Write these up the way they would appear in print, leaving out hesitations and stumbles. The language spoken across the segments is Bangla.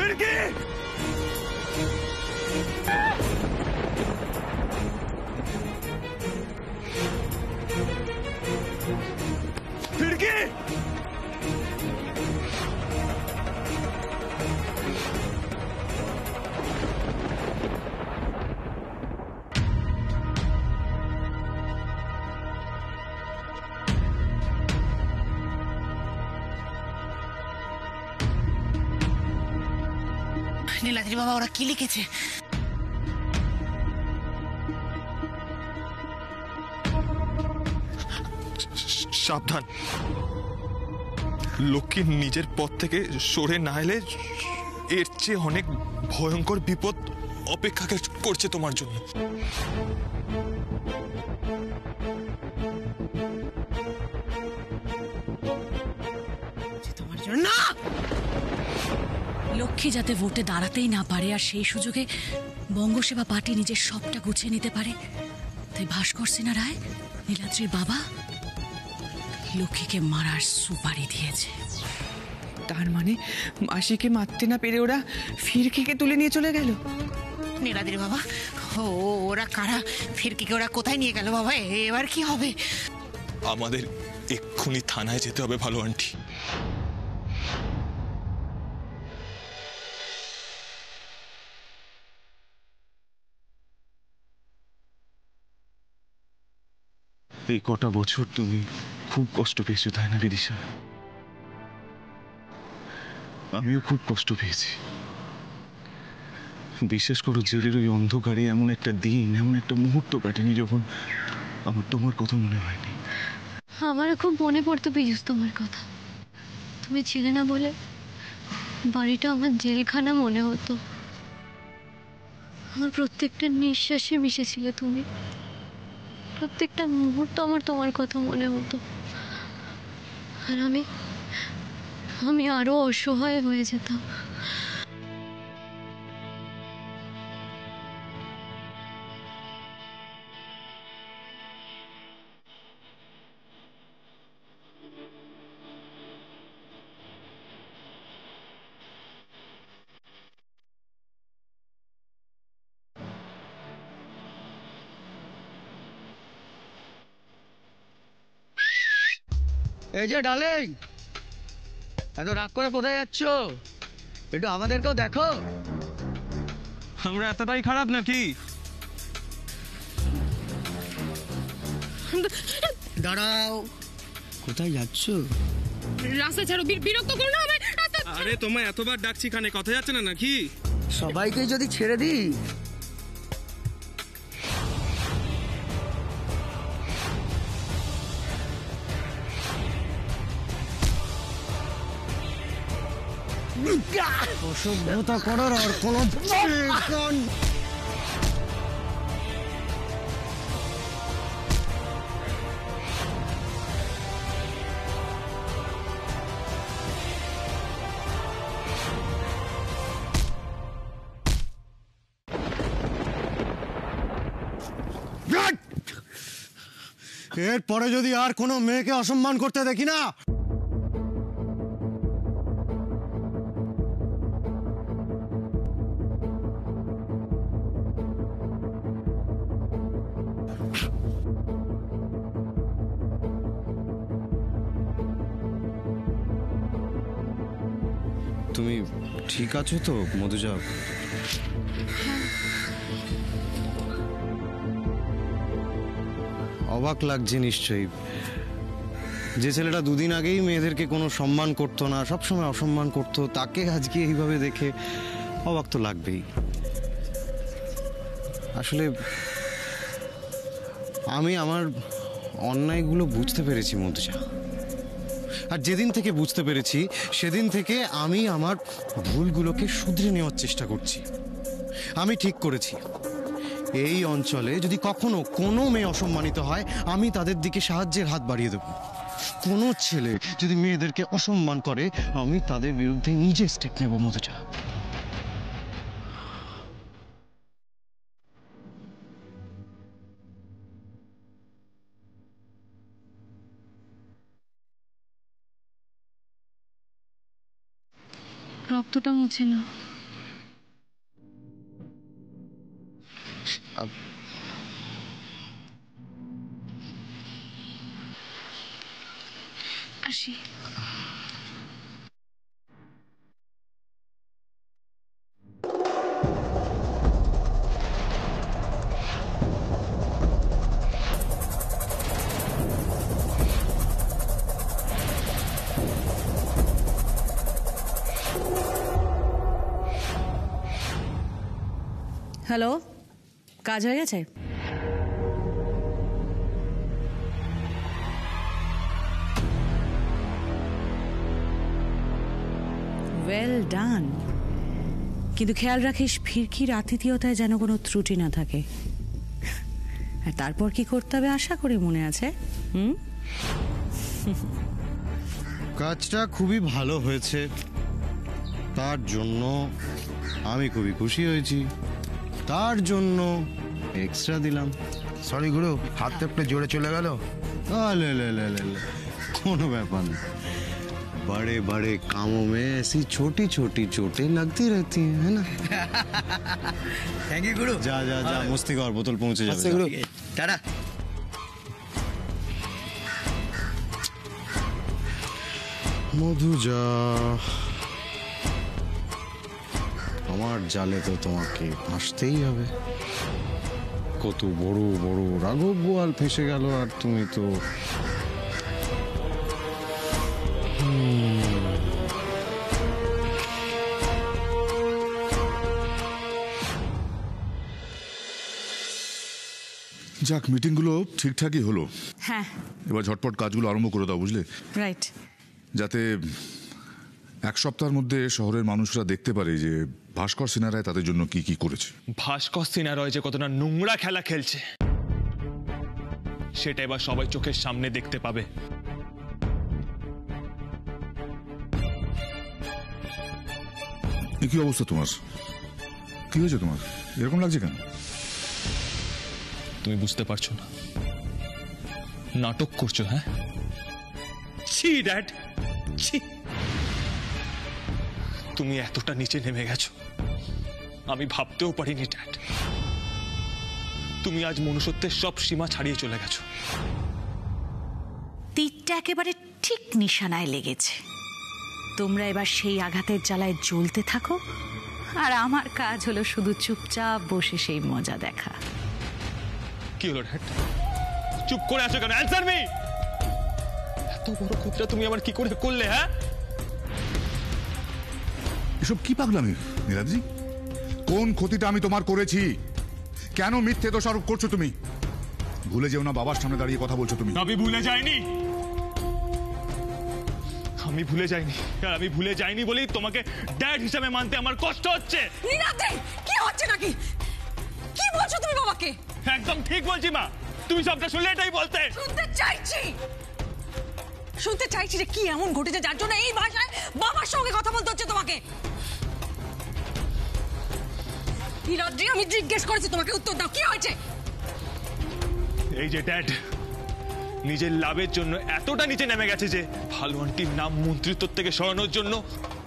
खिड़की खिड़की নীলাদ্রি বাবা ওরা কি লিখেছে? সাবধান, লক্ষ্মী নিজের পথ থেকে সরে না এলে এর চেয়ে অনেক ভয়ঙ্কর বিপদ অপেক্ষা করছে তোমার জন্য। তোমার জন্য লক্ষ্মী যাতে ভোটে দাঁড়াতেই না পারে আর সেই সুযোগে বঙ্গসেবা পার্টি নিজের সবটা গুছিয়ে নিতে পারে, তাই ভাস্কর সিনহা রায় নীলাদ্রির বাবা লক্ষ্মীকে মারার সুপারি দিয়েছে। তার মানে মাসিকে মারতে না পেরে ওরা ফিরকিকে তুলে নিয়ে চলে গেল। নীলাদ্রি বাবা, ওরা কারা? ফিরকিকে ওরা কোথায় নিয়ে গেল বাবা? এবার কি হবে? আমাদের এক্ষুনি থানায় যেতে হবে ভালো আন্টি। এই কটা বছর তুমি খুব কষ্ট পেয়েছো, তাই না বিদিশা? আমিও খুব কষ্ট পেয়েছি। বিশেষ করে জেলের ওই অন্ধকারে এমন একটা দিন, এমন একটা মুহূর্ত কাটেনি যখন আমার তোমার কথা মনে হয়নি। আমারও খুব মনে পড়তো পীযূষ তোমার কথা। তুমি ছিলে না বলে বাড়িটা আমার জেলখানা মনে হতো। আমার প্রত্যেকটা নিঃশ্বাসে মিশেছিলে তুমি। প্রত্যেকটা মুহূর্ত আমার তোমার কথা মনে হতো। আর আমি আরো অসহায় হয়ে যেতাম। এই যে ডার্লিং, এত রাগ করে কোথায় যাচ্ছ? একটু আমাদেরকেও দেখো। আমরা এতটাই খারাপ নাকি? দাঁড়াও, কোথায় যাচ্ছ? রাস্তা ছাড়ো, বিরক্ত করো না আমায়। আরে তোমায় এতবার ডাকছি, কানে কথা যাচ্ছে না নাকি? সবাইকে যদি ছেড়ে দিই, অসভ্যতা করার আর কোনো এরপরে যদি আর কোনো মেয়েকে অসম্মান করতে দেখি না, তুমি ঠিক আছো তো মধুজা? অবাক লাগছে নিশ্চয়ই। যে ছেলেটা দুদিন আগেই মেয়েদেরকে কোনো সম্মান করতো না, সবসময় অসম্মান করতো, তাকে আজকে এইভাবে দেখে অবাক তো লাগবেই। আসলে আমি আমার অন্যায়গুলো বুঝতে পেরেছি মধুজা। আর যেদিন থেকে বুঝতে পেরেছি সেদিন থেকে আমি আমার ভুলগুলোকে শুধরে নেওয়ার চেষ্টা করছি। আমি ঠিক করেছি, এই অঞ্চলে যদি কখনো কোনো মেয়ে অসম্মানিত হয়, আমি তাদের দিকে সাহায্যের হাত বাড়িয়ে দেব। কোনো ছেলে যদি মেয়েদেরকে অসম্মান করে, আমি তাদের বিরুদ্ধে নিজে স্টেপ নেব মধুজা। রক্তটা মুছে না। আসি। হ্যালো, কাজ হয়ে গেছে? ওয়েল ডান, কিন্তু খেয়াল রাখিস ফিরকির আতিথেয়তায় যেন কোনো ত্রুটি না থাকে। আর তারপর কি করতে হবে আশা করি মনে আছে। কাজটা খুবই ভালো হয়েছে, তার জন্য আমি খুবই খুশি হয়েছি, তার জন্য এক্সট্রা দিলাম। সরি গুরু, হাতটা একটু জোরে চলে গেল। কোনো ব্যাপার না, बड़े बड़े कामों में ऐसी छोटी छोटी चोटें लगती रहती हैं, है ना। থ্যাংক ইউ গুরু। जा जा जा मस्ती कर, बोतल पहुंचे जाবে। গুরু টাটা। মধু যা, আমার জালে তো তোমাকে ফাঁসতেই হবে। কত বড় বড় রাঘব বোয়াল ফেসে গেল, আর তুমি তো যাক, মিটিংগুলো ঠিকঠাকই হলো। হ্যাঁ, এবার ঝটপট কাজগুলো আরম্ভ করে দাও, বুঝলে, রাইট। যাতে এক সপ্তাহের মধ্যে শহরের মানুষরা দেখতে পারে যে ভাস্কর সিনহা রায় তাদের জন্য কি কি করেছে। ভাস্কর সিনহা রায় যে কতটা নোংরা খেলা খেলছে সেটা এবার সবাই চোখের সামনে দেখতে পাবে। কি অবস্থা তোমার? কি হয়েছে তোমার? এরকম লাগছে কেন? তুমি বুঝতে পারছো না, নাটক করছো। হ্যাঁ, ছি ড্যাড, ছি। তুমি এতটা নিচে নেমে গেছো আমি ভাবতেও পারিনি ড্যাড। তুমি আজ মনুষ্যত্বের সব সীমা ছাড়িয়ে চলে গেছো। তীরটা একেবারে ঠিক নিশানায় লেগেছে। তোমরা এবার সেই আঘাতের জ্বালায় জ্বলতে থাকো, আর আমার কাজ হলো শুধু চুপচাপ বসে সেই মজা দেখা। কি হলো ড্যাড? চুপ করে আছো কেন? Answer me. এত বড় ক্ষতিটা তুমি আমার কি করে করলে? হ্যাঁ, এসব কি পাগলামি নীলাদ্রি? কোন ক্ষতিটা আমি তোমার করেছি? কেন মিথ্যে দোষারোপ করছো তুমি? ভুলে যেও না, বাবার সামনে দাঁড়িয়ে কথা বলছো তুমি। আমি ভুলে যাইনি, আমি ভুলে যাইনি, আর আমি ভুলে যাইনি বলেই তোমাকে ড্যাড হিসেবে মানতে আমার কষ্ট হচ্ছে। নীলাদ্রি, কি হচ্ছে নাকি? কি বলছো তুমি বাবাকে? একদম ঠিক বলছি মা, তুমি সবটা শুনলে এটাই বলতে। শুনতে চাইছি যে কি এমন ঘটেছে যার জন্য এই ভাষায় বাবার সঙ্গে কথা বলতে হচ্ছে তোমাকে। নীলাদ্রি, আমি জিজ্ঞেস করেছি তোমাকে, উত্তর দাও, কি হয়েছে? এই যে ড্যাড নিজের লাভের জন্য এতটা নিচে নেমে গেছে যে ভালো আন্টির নাম মন্ত্রিত্ব থেকে সরানোর জন্য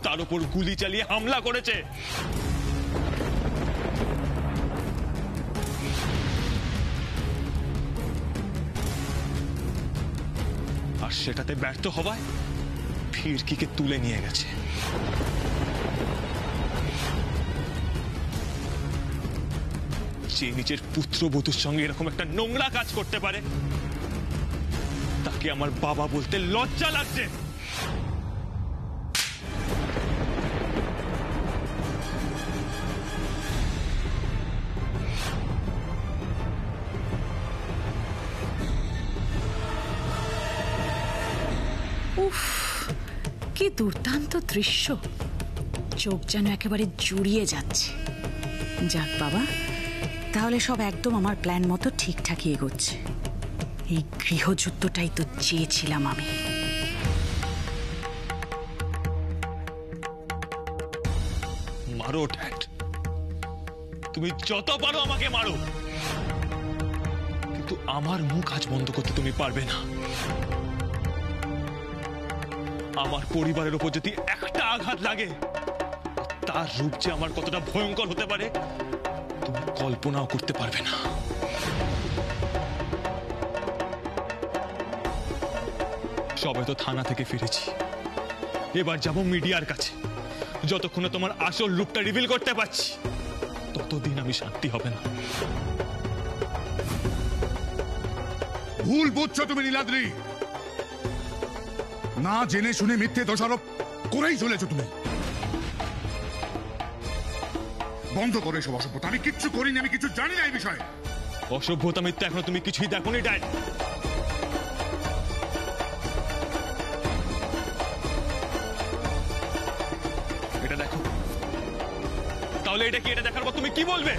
তার উপর গুলি চালিয়ে হামলা করেছে। আর সেটাতে ব্যর্থ হওয়ায় ফিরকিকে তুলে নিয়ে গেছে। যে নিজের পুত্রবধূর সঙ্গে এরকম একটা নোংরা কাজ করতে পারে তাকে আমার বাবা বলতে লজ্জা লাগছে। উফ, কি দুর্দান্ত দৃশ্য, চোখ যেন একেবারে জুড়িয়ে যাচ্ছে। যাক বাবা, তাহলে সব একদম আমার প্ল্যান মতো ঠিকঠাকই এগোচ্ছে। এই গৃহযুদ্ধটাই তো চেয়েছিলাম আমি। মারো ড্যাড, তুমি যত পারো আমাকে মারো, কিন্তু আমার মুখ আজ বন্ধ করতে তুমি পারবে না। আমার পরিবারের উপর যদি একটা আঘাত লাগে, তার রূপ যে আমার কতটা ভয়ঙ্কর হতে পারে তুমি কল্পনাও করতে পারবে না। সবে তো থানা থেকে ফিরেছি, এবার যাব মিডিয়ার কাছে। যতক্ষণ তোমার আসল রূপটা রিভিল করতে পারছি ততদিন আমি শান্তি হবে না। ভুল বুঝছো তুমি নীলাদ্রি, না জেনে শুনে মিথ্যে দোষারোপ করেই চলেছো তুমি। বন্ধ করে এসব অসভ্যতা। আমি কিচ্ছু করিনি, আমি কিছু জানি না এই বিষয়ে। অসভ্যতা মিথ্যা এখনো তুমি কিছুই দেখোনি ড্যাড। এটা দেখো, তাহলে এটা কি? এটা দেখার পর তুমি কি বলবে?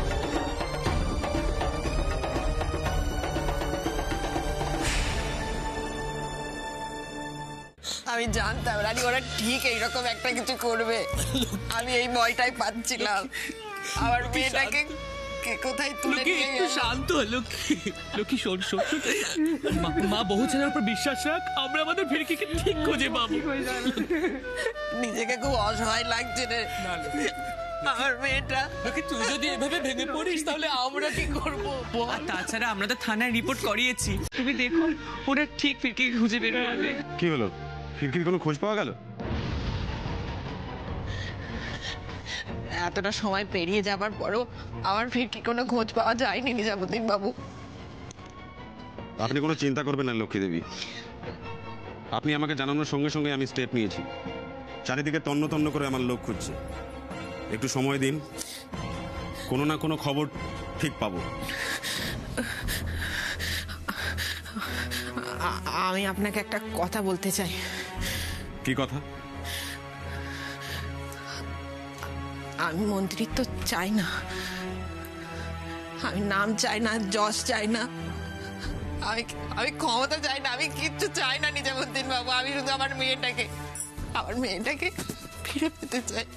আমি জানতাম রানী ওরা ঠিক এইরকম একটা কিছু করবে। আমি এই ভয়টাই পাচ্ছিলাম আমার মেয়েটাকে কে কোথায় তুলে নিয়ে গেল। শান্ত লক্ষ্মী, লক্ষ্মী শোন শোন, মা বহু ছেলের উপর বিশ্বাস রাখ, আমরা আমাদের ফিরকিকে ঠিক খুঁজে পাবো। নিজেকে খুব অসহায় লাগছে রে আমার মেয়েটা। তুই যদি এভাবে ভেঙে পড়িস তাহলে আমরা কি করবো? আর তাছাড়া আমরা তো থানায় রিপোর্ট করিয়েছি, তুমি দেখো ওরা ঠিক ফিরকিকে খুঁজে বের করবে। কি হলো, ফিরকির কোনো খোঁজ পাওয়া গেল? এতটা সময় পেরিয়ে যাবার পরও আমার ফিরকি কোনো খোঁজ পাওয়া যায়নি নিজামুদ্দিন বাবু। আপনি কোনো চিন্তা করবেন না লক্ষ্মী দেবী, আপনি আমাকে জানানোর সঙ্গে সঙ্গে আমি স্টেপ নিয়েছি। চারিদিকে তন্ন তন্ন করে আমার লোক খুঁজছে। একটু সময় দিন, কোনো না কোনো খবর ঠিক পাবো। আমি আপনাকে একটা কথা বলতে চাই। কি কথা? আমি মন্ত্রিত্ব চাই না, আমি নাম চাই না, যশ চাই না, আমি ক্ষমতা চাই না, আমি কিচ্ছু চাই না নিজামুদ্দিন বাবু। আমি শুধু আমার মেয়েটাকে ফিরে পেতে চাই।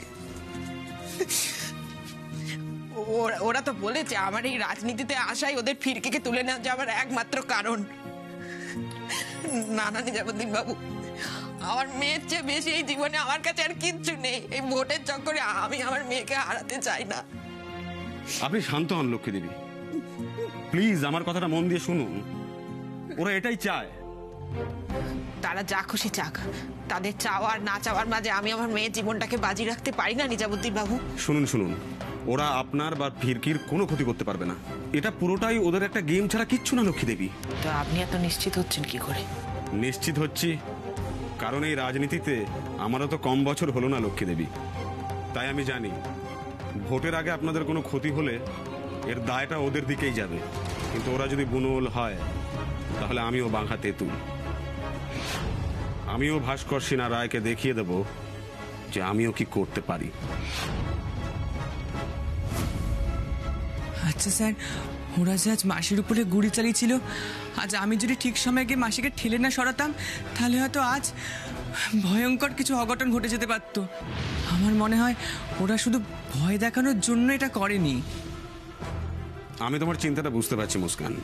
ওরা তো বলেছে আমার এই রাজনীতিতে আসাই ওদের ফিরকিকে তুলে নেওয়া যাওয়ার একমাত্র কারণ। না না নিজামুদ্দিন বাবু, আমার মেয়ের চেয়ে বেশি এই জীবনে আমার কাছে আর কিচ্ছু নেই। এই ভোটের চক্করে আমি আমার মেয়েকে হারাতে চাই না। আপনি শান্ত হন লক্ষ্মী দেবী, প্লিজ আমার কথাটা মন দিয়ে শুনুন। ওরা এটাই চায়। তারা যা খুশি চাক, তাদের চাওয়া আর না চাওয়ার মাঝে আমি আমার মেয়ের জীবনটাকে বাজি রাখতে পারি না নিজামুদ্দিন বাবু। শুনুন শুনুন, ওরা আপনার বা ফিরকির কোনো ক্ষতি করতে পারবে না। এটা পুরোটাই ওদের একটা গেম ছাড়া কিচ্ছু না লক্ষ্মী দেবী। তো আপনি এত নিশ্চিত হচ্ছেন কি করে? নিশ্চিত হচ্ছি কারণ এই রাজনীতিতে আমারও তো কম বছর হলো না লক্ষ্মী দেবী। তাই আমি জানি ভোটের আগে আপনাদের কোনো ক্ষতি হলে এর দায়টা ওদের দিকেই যাবে। কিন্তু ওরা যদি বুনোল হয় তাহলে আমিও বাঘা তেঁতুল। আমিও ভাস্কর সিনহা রায়কে দেখিয়ে দেব যে আমিও কি করতে পারি। আচ্ছা স্যার, ওরা যে আজ মাসির উপরে গুলি চালিয়েছিল, আজ আমি যদি ঠিক সময় গিয়ে মাসিকে ঠেলে না সরাতাম তাহলে হয়তো আজ ভয়ঙ্কর কিছু অঘটন ঘটে যেতে পারতো। আমার মনে হয় ওরা শুধু ভয় দেখানোর জন্য এটা করেনি। আমি তোমার চিন্তাটা বুঝতে পারছি মুস্কান,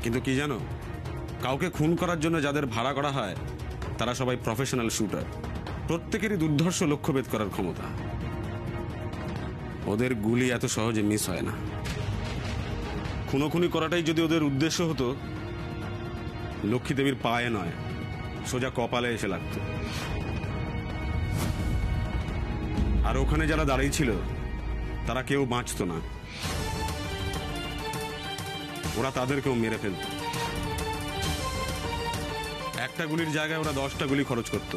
কিন্তু কি জানো, কাউকে খুন করার জন্য যাদের ভাড়া করা হয় তারা সবাই প্রফেশনাল শুটার। প্রত্যেকেরই দুর্ধর্ষ লক্ষ্যভেদ করার ক্ষমতা। ওদের গুলি এত সহজে মিস হয় না। খুনোখুনি করাটাই যদি ওদের উদ্দেশ্য হতো, লক্ষ্মী দেবীর পায়ে নয় সোজা কপালে এসে লাগত। আর ওখানে যারা দাঁড়িয়ে ছিল তারা কেউ বাঁচত না, ওরা তাদেরকেও মেরে ফেলত। একটা গুলির জায়গায় ওরা 10টা গুলি খরচ করত,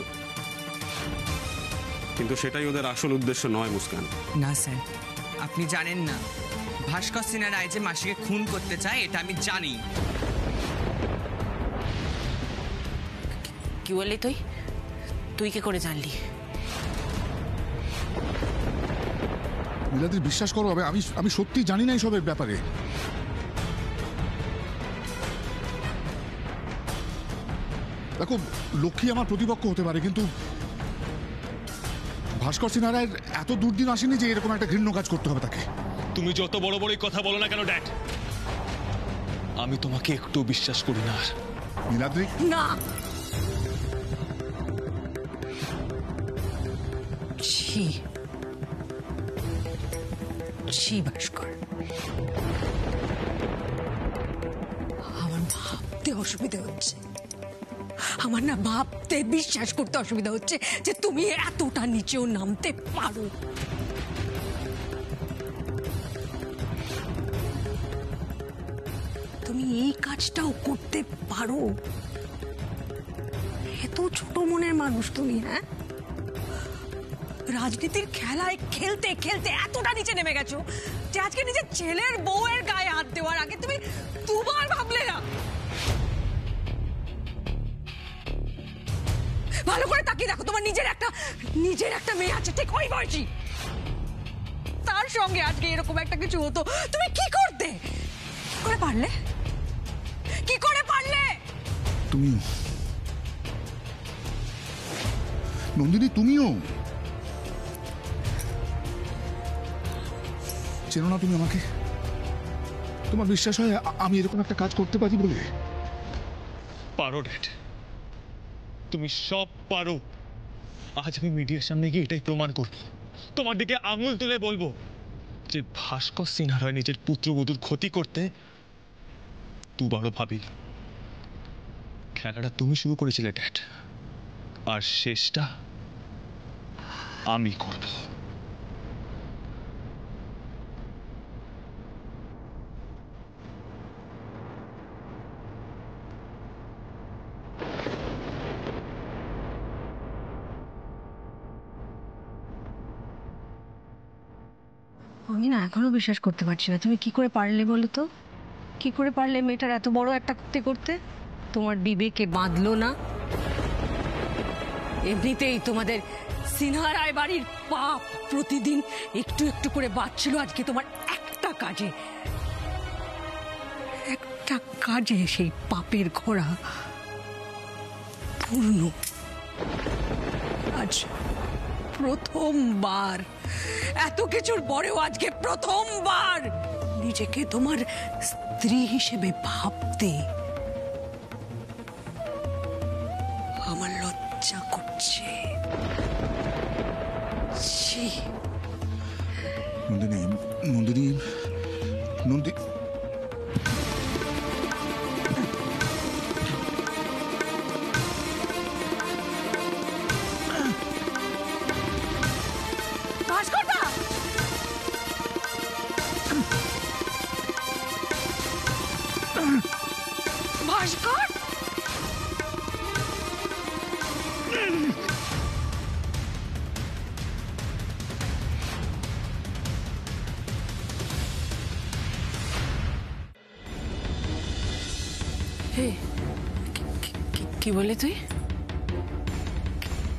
কিন্তু সেটাই ওদের আসল উদ্দেশ্য নয় মুস্কান। না স্যার, আপনি জানেন না ভাস্কর সিনহা রায় যে মাসিকে খুন করতে চায় এটা আমি জানি। কি বললি তুই কি করে জানলি? নীলাদ্রি বিশ্বাস করো, আমি সত্যি জানি না এইসবের ব্যাপারে। দেখো, লক্ষ্মী আমার প্রতিপক্ষ হতে পারে, কিন্তু ভাস্কর সিনহা রায়ের এত দুর্দিন আসেনি যে এরকম একটা ঘৃণ্য কাজ করতে হবে তাকে। তুমি যত বড় বড় কথা বলো না কেন ড্যাড, আমি তোমাকে একটু বিশ্বাস করি না। নীলাদ্রি না, করছি ভাস্কর। আমার ভাবতে অসুবিধা হচ্ছে, আমার না ভাবতে বিশ্বাস করতে অসুবিধা হচ্ছে যে তুমি এতটা নিচেও নামতে পারো। তুমি এই কাজটাও করতে পারো? এত ছোট মনের মানুষ তুমি, হ্যাঁ? রাজনীতির খেলায় খেলতে খেলতে এতটা নিচে নেমে গেছো যে আজকে নিজের ছেলের বউয়ের গায়ে হাত দেওয়ার আগে তুমি দুবার ভাবলে না? ভালো করে তাকিয়ে দেখো, তোমার নিজের একটা মেয়ে আছে, ঠিক ওই বয়সী। তার সঙ্গে আজকে এরকম একটা কিছু হতো, তুমি কি করতে? কি করে পারলে? কি করে পারলে? তুমিও নন্দিনী, তুমিও চেনো না তুমি আমাকে? তোমার বিশ্বাস হয় আমি এরকম একটা কাজ করতে পারি বলে? পারো ড্যাড, তুমি সব পারো। আজ আমি মিডিয়ার সামনে গিয়ে এটাই প্রমাণ করব, তোমার দিকে আঙুল তুলে বলবো যে ভাস্কর সিনহার নিজের পুত্রবধূর ক্ষতি করতে দুবারও ভাবি। খেলাটা তুমি শুরু করেছিলে ড্যাড, আর শেষটা আমি করব। আমি না এখনো বিশ্বাস করতে পারছি না, তুমি কি করে পারলে বলো তো? কি করে পারলে মেয়েটার এত বড় একটা ক্ষতি করতে? তোমার বিবেকে বাঁধলো না? এমনিতেই তোমাদের সিনহা রায় বাড়ির পাপ প্রতিদিন একটু একটু করে বাড়ছিল, আজকে তোমার একটা কাজে সেই পাপের ঘোড়া পূর্ণ। আজ প্রথমবার, এত কিছুর পরেও আজকে প্রথমবার নিজেকে তোমার স্ত্রী হিসেবে ভাবতে আমার লজ্জা করছে। নন্দিনী, নন্দিনী, নন্দিনী, ভাস্কর, কি বললি তুই?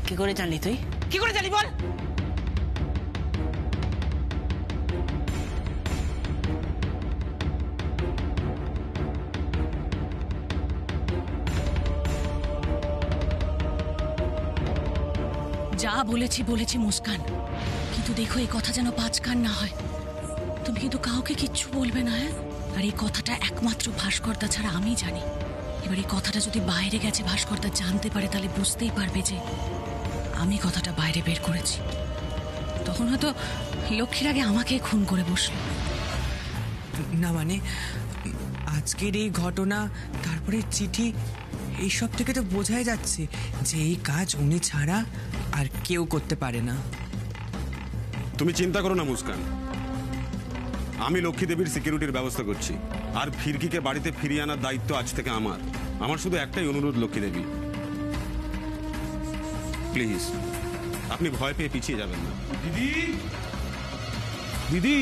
কি করে জানলি তুই? কি করে জানলি বল? যা বলেছি মুস্কান, কিন্তু দেখো এই কথা যেন পাঁচ কান না হয়। তুমি কিন্তু কাউকে কিচ্ছু বলবে না, হ্যাঁ? আর এই কথাটা একমাত্র ভাস্করদা ছাড়া আমি জানি। এবার এই কথাটা যদি বাইরে গেছে, ভাস্করদা জানতে পারে, তাহলে বুঝতেই পারবে যে আমি কথাটা বাইরে বের করেছি। তখন হয়তো লক্ষ্মীর আগে আমাকে খুন করে বসলো। না মানে আজকের এই ঘটনা, তারপরে চিঠি, এইসব থেকে তো বোঝাই যাচ্ছে যে এই কাজ উনি ছাড়া আর কেউ করতে পারে না। তুমি চিন্তা করো না মুস্কান, আমি লক্ষ্মী দেবীর সিকিউরিটির ব্যবস্থা করছি, আর ফিরকিকে বাড়িতে ফিরিয়ে আনার দায়িত্ব আজ থেকে আমার শুধু একটাই অনুরোধ লক্ষ্মী দেবী, প্লিজ আপনি ভয় পেয়ে পিছিয়ে যাবেন না। দিদি, দিদি,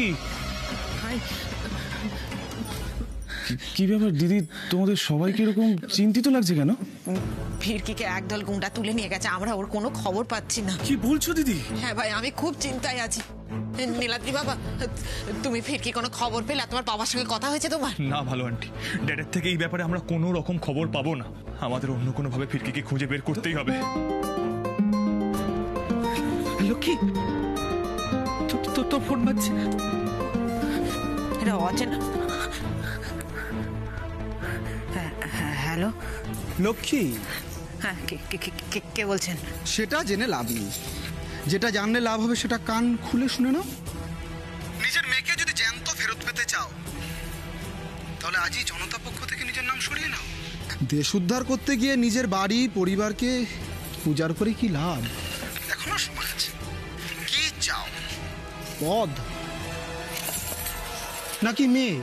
কি ব্যাপার দিদি, তোমাদের সবাইকে এরকম চিন্তিত লাগছে কেন? ফিরকিকে একদল গুন্ডা তুলে নিয়ে গেছে, আমরা ওর কোনো খবর পাচ্ছি না। কি বলছো দিদি? হ্যাঁ ভাই, আমি খুব চিন্তায় আছি। নীলাদ্রি বাবা, তুমি ফিরকি কোনো খবর পেলে? তোমার বাবার সঙ্গে কথা হয়েছে তোমার? না ভালো আন্টি, ড্যাডের থেকে এই ব্যাপারে আমরা কোনো রকম খবর পাবো না। আমাদের অন্য কোনো ভাবে ফিরকিকে খুঁজে বের করতেই হবে। লক্ষ্মী, তোর ফোন বাজছে। এটা অচেনা। হ্যালো লক্ষ্মী? হ্যাঁ, কে বলছেন? সেটা জেনে লাভ নেই, যেটা জানলে লাভ হবে সেটা কান খুলে শুনে নাও। নিজের মেয়েকে যদি দেশ উদ্ধার করতে গিয়ে নিজের বাড়ি পরিবারকে পূজার করে কি লাভ? এখনো সময় আছে। কি চাও? পদ নাকি মেয়ে?